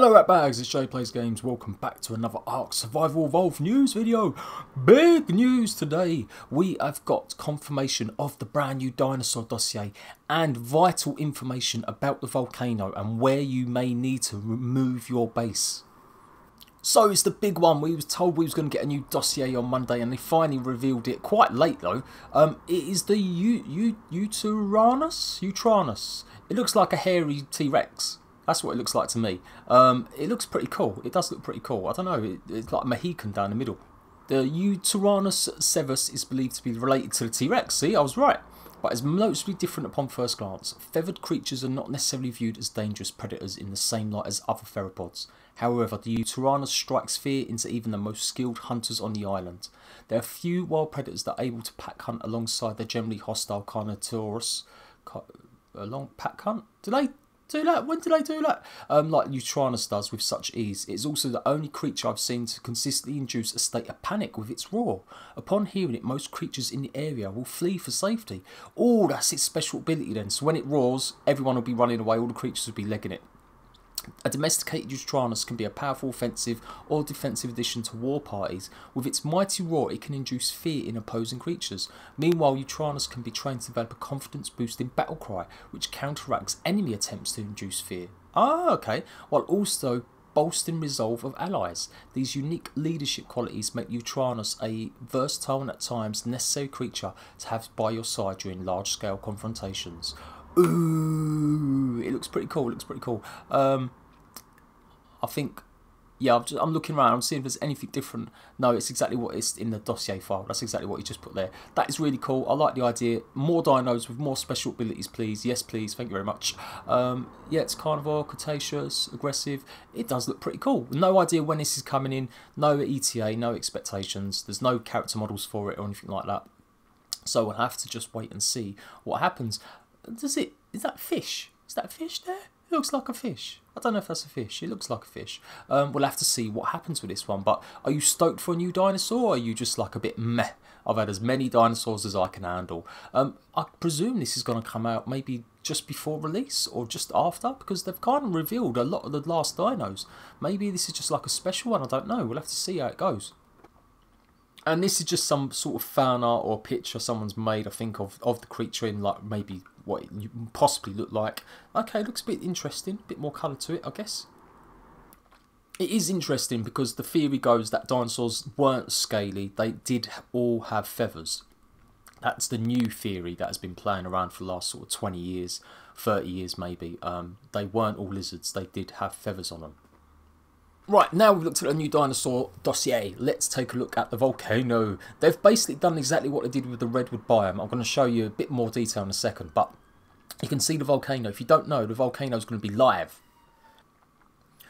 Hello ratbags, it's Jade Plays Games. Welcome back to another Ark Survival Evolved news video. Big news today. We have got confirmation of the brand new dinosaur dossier and vital information about the volcano and where you may need to remove your base. So it's the big one. We was told we was going to get a new dossier on Monday and they finally revealed it quite late though. It is the YUTYRANNUS. It looks like a hairy T-Rex. That's what it looks like to me. It looks pretty cool. It does look pretty cool. I don't know. It's like a Mohican down the middle. The YUTYRANNUS sevus is believed to be related to the T-Rex. See, I was right. But it's noticeably different upon first glance. Feathered creatures are not necessarily viewed as dangerous predators in the same light as other theropods. However, the YUTYRANNUS strikes fear into even the most skilled hunters on the island. There are few wild predators that are able to pack hunt alongside their generally hostile carnivorous. Pack hunt? Do they do that? When do they do that? Like YUTYRANNUS does with such ease. It is also the only creature I've seen to consistently induce a state of panic with its roar. Upon hearing it, most creatures in the area will flee for safety. Oh, that's its special ability then. So when it roars, everyone will be running away, all the creatures will be legging it. A domesticated YUTYRANNUS can be a powerful offensive or defensive addition to war parties. With its mighty roar, it can induce fear in opposing creatures. Meanwhile, YUTYRANNUS can be trained to develop a confidence-boosting battle cry, which counteracts enemy attempts to induce fear. Ah, okay. While also bolstering resolve of allies. These unique leadership qualities make YUTYRANNUS a versatile and at times necessary creature to have by your side during large-scale confrontations. Ooh, it looks pretty cool. It looks pretty cool. I think, yeah, I'm looking around. I'm seeing if there's anything different. No, it's exactly what is in the dossier file. That's exactly what he just put there. That is really cool. I like the idea. More dinos with more special abilities, please. Yes, please. Thank you very much. Yeah, it's carnivore, cretaceous, aggressive. It does look pretty cool. No idea when this is coming in. No ETA, no expectations. There's no character models for it or anything like that. So we'll have to just wait and see what happens. Is that fish? Is that a fish there? It looks like a fish. I don't know if that's a fish. It looks like a fish. We'll have to see what happens with this one. But are you stoked for a new dinosaur? Or are you just like a bit meh? I've had as many dinosaurs as I can handle. I presume this is going to come out maybe just before release or just after, because they've kind of revealed a lot of the last dinos. Maybe this is just like a special one. I don't know. We'll have to see how it goes. And this is just some sort of fan art or picture someone's made, I think, of the creature in like maybe what it possibly look like. Okay, looks a bit interesting, a bit more colour to it, I guess. It is interesting because the theory goes that dinosaurs weren't scaly, they did all have feathers. That's the new theory that has been playing around for the last sort of 20 years, 30 years maybe. They weren't all lizards, they did have feathers on them. Right, now we've looked at a new dinosaur dossier. Let's take a look at the volcano. They've basically done exactly what they did with the Redwood biome. I'm going to show you a bit more detail in a second, but you can see the volcano. If you don't know, the volcano is going to be live.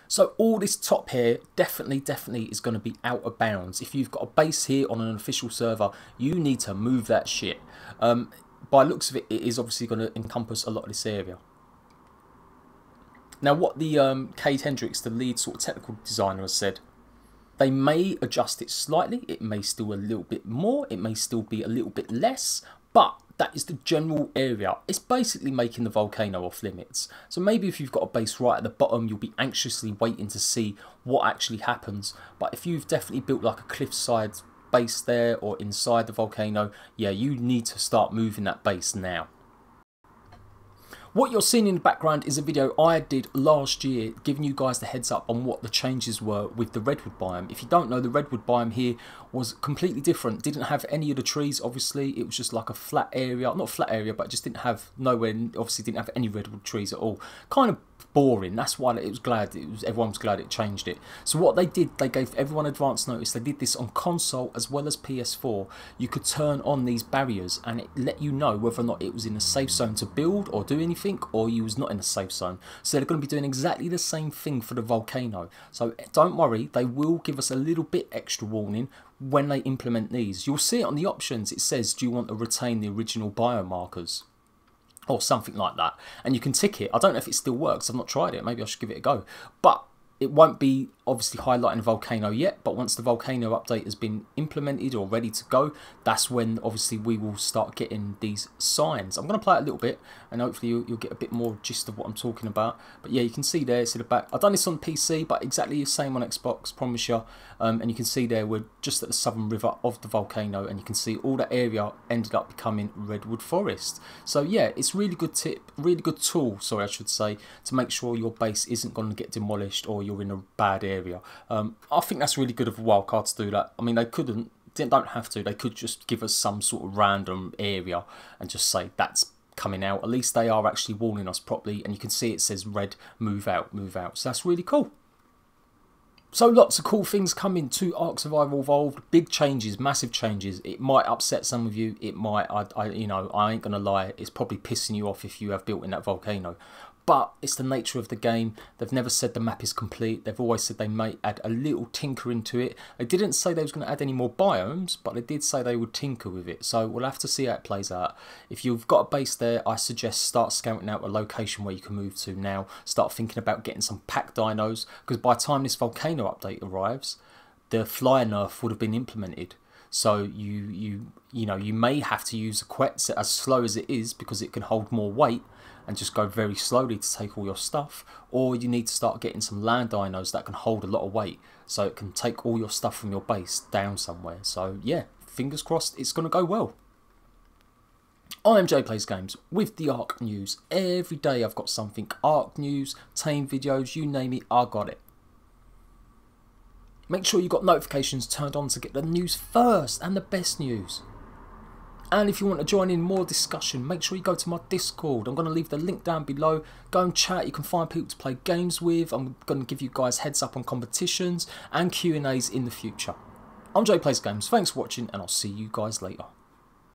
So all this top here definitely is going to be out of bounds. If you've got a base here on an official server, you need to move that shit. By looks of it, it is obviously going to encompass a lot of this area. Now what the Cade Hendricks, the lead sort of technical designer, has said, they may adjust it slightly, it may still a little bit more, it may still be a little bit less, but that is the general area. It's basically making the volcano off limits. So maybe if you've got a base right at the bottom, you'll be anxiously waiting to see what actually happens. But if you've definitely built like a cliffside base there or inside the volcano, yeah, you need to start moving that base now. What you're seeing in the background is a video I did last year giving you guys the heads up on what the changes were with the Redwood biome. If you don't know, the Redwood biome here was completely different. Didn't have any of the trees, obviously. It was just like a flat area. Not a flat area, but it just didn't have nowhere, obviously didn't have any redwood trees at all. Kind of boring. That's why everyone was glad it changed it. So what they did, they gave everyone advance notice. They did this on console as well as PS4. You could turn on these barriers and it let you know whether or not it was in a safe zone to build or do anything, or you was not in a safe zone. So they're going to be doing exactly the same thing for the volcano. So don't worry, they will give us a little bit extra warning when they implement these. You'll see it on the options. It says, do you want to retain the original biomarkers? Or something like that. And you can tick it. I don't know if it still works. I've not tried it. Maybe I should give it a go. But it won't be obviously highlighting Volcano yet, but once the Volcano update has been implemented or ready to go, that's when obviously we will start getting these signs. I'm going to play it a little bit, and hopefully you'll get a bit more gist of what I'm talking about. But yeah, you can see there, it's at the back. I've done this on PC, but exactly the same on Xbox, promise you. And you can see there, we're just at the southern river of the volcano, and you can see all that area ended up becoming Redwood Forest. So yeah, it's really good tip, really good tool, sorry I should say, to make sure your base isn't going to get demolished or you're in a bad area. I think that's really good of Wildcard to do that. I mean, they don't have to, they could just give us some sort of random area and just say that's coming out. At least they are actually warning us properly, and you can see it says red, move out, move out. So that's really cool. So lots of cool things coming to Ark Survival Evolved. Big changes, massive changes. It might upset some of you. It might, you know, I ain't gonna lie. It's probably pissing you off if you have built in that volcano. But it's the nature of the game. They've never said the map is complete. They've always said they may add a little tinker into it. They didn't say they was going to add any more biomes, but they did say they would tinker with it. So we'll have to see how it plays out. If you've got a base there, I suggest start scouting out a location where you can move to now. Start thinking about getting some pack dinos, because by the time this volcano update arrives, the fly nerf would have been implemented. So you know, you may have to use a Quetz as slow as it is, because it can hold more weight and just go very slowly to take all your stuff, or you need to start getting some land dinos that can hold a lot of weight, so it can take all your stuff from your base down somewhere. So yeah, fingers crossed it's going to go well. I am Jade Plays Games with the Ark news. Every day I've got something, Ark news, tame videos, you name it, I got it. Make sure you've got notifications turned on to get the news first, and the best news. And if you want to join in more discussion, make sure you go to my Discord. I'm going to leave the link down below. Go and chat. You can find people to play games with. I'm going to give you guys heads up on competitions and Q&As in the future. I'm Jade Plays Games. Thanks for watching, and I'll see you guys later.